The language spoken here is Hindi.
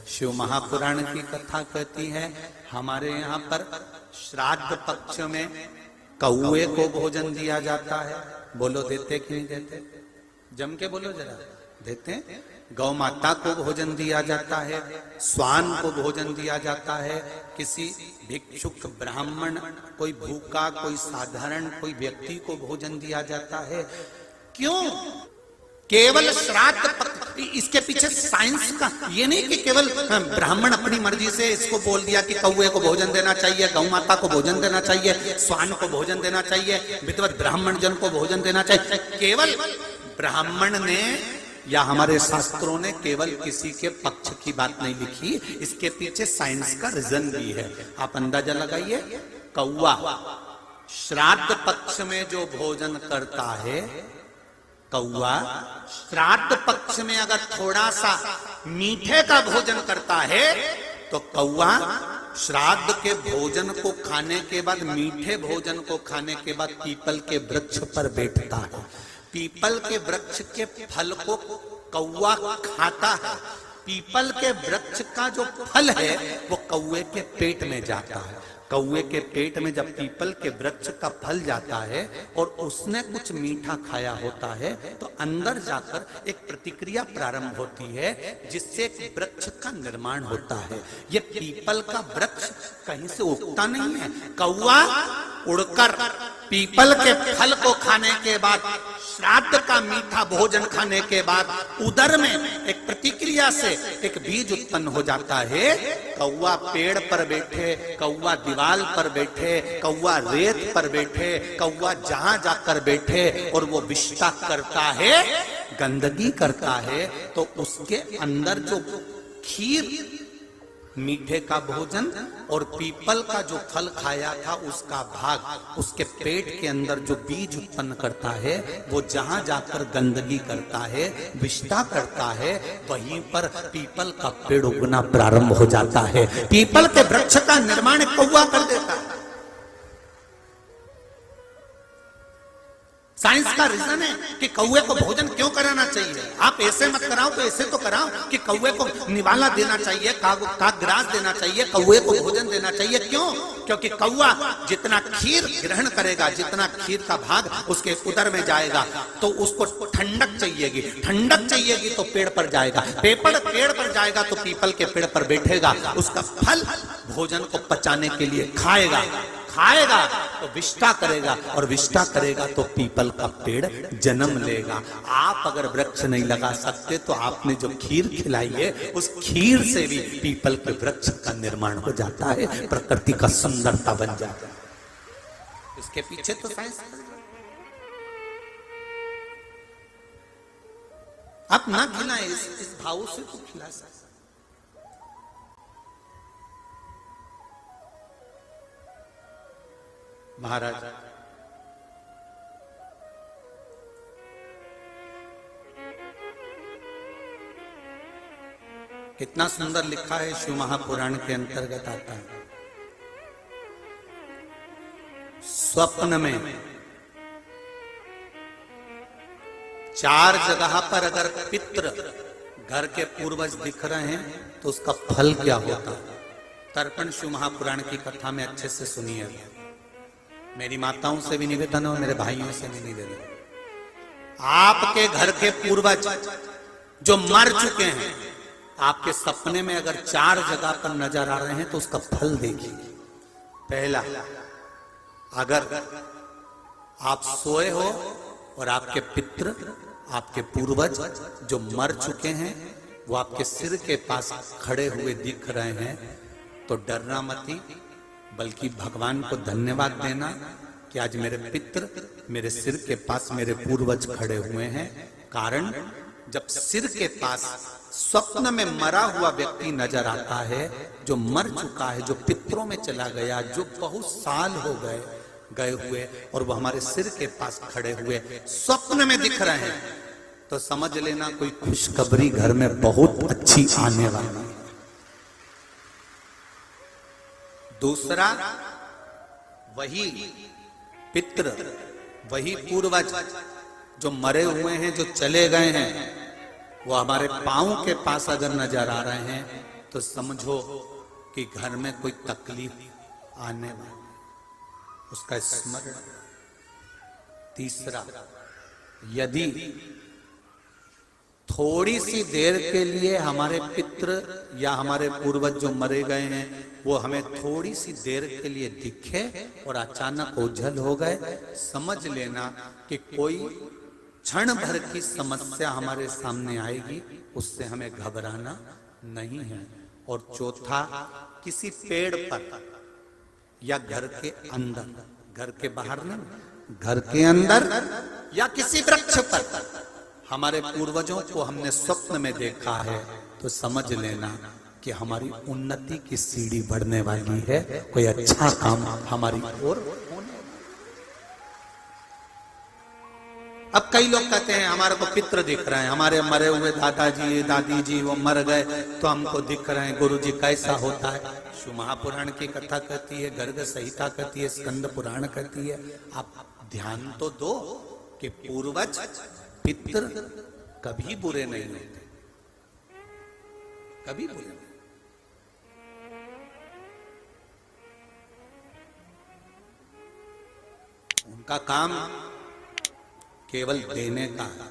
शिव महापुराण की कथा कहती है, हमारे यहाँ पर श्राद्ध पक्ष में कौए को भोजन दिया जाता है। बोलो देते कि नहीं देते? जम के बोलो जरा। देते हैं। गौ माता को भोजन दिया जाता है, स्वान को भोजन दिया जाता है, किसी भिक्षुक ब्राह्मण, कोई भूखा, कोई साधारण कोई व्यक्ति को भोजन दिया जाता है। क्यों? केवल श्राद्ध इसके पीछे साइंस का ये नहीं कि केवल ब्राह्मण अपनी मर्जी से इसको बोल दिया कि कौए को भोजन देना चाहिए, गौ माता को भोजन देना चाहिए, स्वान को भोजन देना चाहिए, विद्वत ब्राह्मण जन को भोजन देना चाहिए। केवल ब्राह्मण ने या हमारे शास्त्रों ने केवल किसी के पक्ष की बात नहीं लिखी, इसके पीछे साइंस का रीजन भी है। आप अंदाजा लगाइए, कौआ श्राद्ध पक्ष में जो भोजन करता है, कौआ श्राद्ध पक्ष में अगर थोड़ा सा मीठे का भोजन करता है तो कौआ श्राद्ध के भोजन को खाने के बाद, मीठे भोजन को खाने के बाद पीपल के वृक्ष पर बैठता है। पीपल के वृक्ष के फल को कौआ खाता है। पीपल के वृक्ष का जो फल है वो कौए के पेट में जाता है। कौए के पेट में जब पीपल के वृक्ष का फल जाता है और उसने कुछ मीठा खाया होता है तो अंदर जाकर एक प्रतिक्रिया प्रारंभ होती है जिससे एक वृक्ष का निर्माण होता है। ये पीपल का वृक्ष कहीं से उगता नहीं है। कौआ उड़कर पीपल के फल को खाने के बाद, श्राद्ध का मीठा भोजन खाने के बाद उदर में एक प्रतिक्रिया से एक बीज उत्पन्न हो जाता है। कौआ पेड़ पर बैठे, कौआ दीवाल पर बैठे, कौआ रेत पर बैठे, कौआ जहां जाकर बैठे और वो विष्ठा करता है, गंदगी करता है, तो उसके अंदर जो खीर, मीठे का भोजन और पीपल का जो फल खाया था उसका भाग उसके पेट के अंदर जो बीज उत्पन्न करता है, वो जहां जाकर गंदगी करता है, विष्ठा करता है, वहीं पर पीपल का पेड़ उगना प्रारंभ हो जाता है। पीपल के वृक्ष का निर्माण कौआ कर देता है। साइंस का रीजन है कि कौए को भोजन क्यों कराना चाहिए। आप ऐसे मत कराओ तो ऐसे तो कराओ कि कौए को निवाला देना चाहिए, कागराज देना चाहिए, कौए को भोजन देना चाहिए। क्यों? क्योंकि कौआ जितना खीर ग्रहण करेगा, जितना खीर का भाग उसके उदर में जाएगा, तो उसको ठंडक चाहिएगी। ठंडक चाहिएगी तो पेड़ पर जाएगा, पेड़ पर जाएगा तो पीपल के पेड़ पर बैठेगा, उसका फल भोजन को पचाने के लिए खाएगा तो विष्ठा करेगा, और विष्ठा करेगा तो पीपल का पेड़ जन्म लेगा। आप अगर वृक्ष नहीं लगा सकते तो आपने जो खीर खिलाई है उस खीर से भी पीपल के वृक्ष का निर्माण हो जाता है, प्रकृति का सुंदरता बन जाता है। इसके पीछे तो साइंस। आप ना खिलाए, इस भाव से तो खिला सकते। महाराज कितना सुंदर लिखा है, शिव महापुराण के अंतर्गत आता है। स्वप्न में 4 जगह पर अगर पितृ घर के पूर्वज दिख रहे हैं तो उसका फल क्या होता है। तर्पण शिव महापुराण की कथा में अच्छे से सुनिए। मेरी माताओं से भी निवेदन है और मेरे भाइयों से भी निवेदन, आपके घर के पूर्वज जो मर चुके हैं, आपके सपने में अगर 4 जगह पर नजर आ रहे हैं तो उसका फल देखिए। पहला, अगर आप सोए हो और आपके पितृ, आपके पूर्वज जो मर चुके हैं वो आपके सिर के पास खड़े हुए दिख रहे हैं तो डरना मत, बल्कि भगवान को धन्यवाद देना कि आज मेरे पितृ मेरे सिर के पास, मेरे पूर्वज खड़े हुए हैं। कारण जब सिर के पास स्वप्न में मरा हुआ व्यक्ति नजर आता है, जो मर चुका है, जो पितरों में चला गया, जो बहुत साल हो गए हुए और वो हमारे सिर के पास खड़े हुए स्वप्न में दिख रहे हैं, तो समझ लेना कोई खुशखबरी घर में बहुत अच्छी आने वाली है। दूसरा, वही पितृ, वही पूर्वज जो मरे हुए हैं, जो चले गए हैं, वो हमारे पांव के पास अगर नजर आ रहे हैं तो समझो कि घर में कोई तकलीफ आने वाली, उसका स्मरण। तीसरा, यदि थोड़ी सी देर के लिए हमारे पितृ या हमारे पूर्वज जो मरे गए हैं वो हमें थोड़ी सी देर के लिए दिखे और अचानक ओझल हो गए, समझ लेना कि कोई क्षण भर की समस्या हमारे सामने आएगी, उससे हमें घबराना नहीं है। और चौथा, किसी पेड़ पर या घर के अंदर, घर के बाहर नहीं, घर के अंदर या किसी वृक्ष पर हमारे पूर्वजों को हमने स्वप्न में देखा है, तो समझ लेना कि हमारी उन्नति की सीढ़ी बढ़ने वाली है, कोई अच्छा काम हमारी ओर होने। अब कई लोग कहते हैं हमारे को पितृ दिख रहे हैं, हमारे मरे हुए दादाजी दादी जी वो मर गए तो हमको दिख रहे हैं। गुरुजी कैसा होता है? शिव महापुराण की कथा कहती है, गर्ग संहिता कहती है, स्कंद पुराण कहती है। आप ध्यान तो दो कि पूर्वज पितृ कभी बुरे नहीं होते, कभी बुरे नहीं। उनका काम केवल देने का है,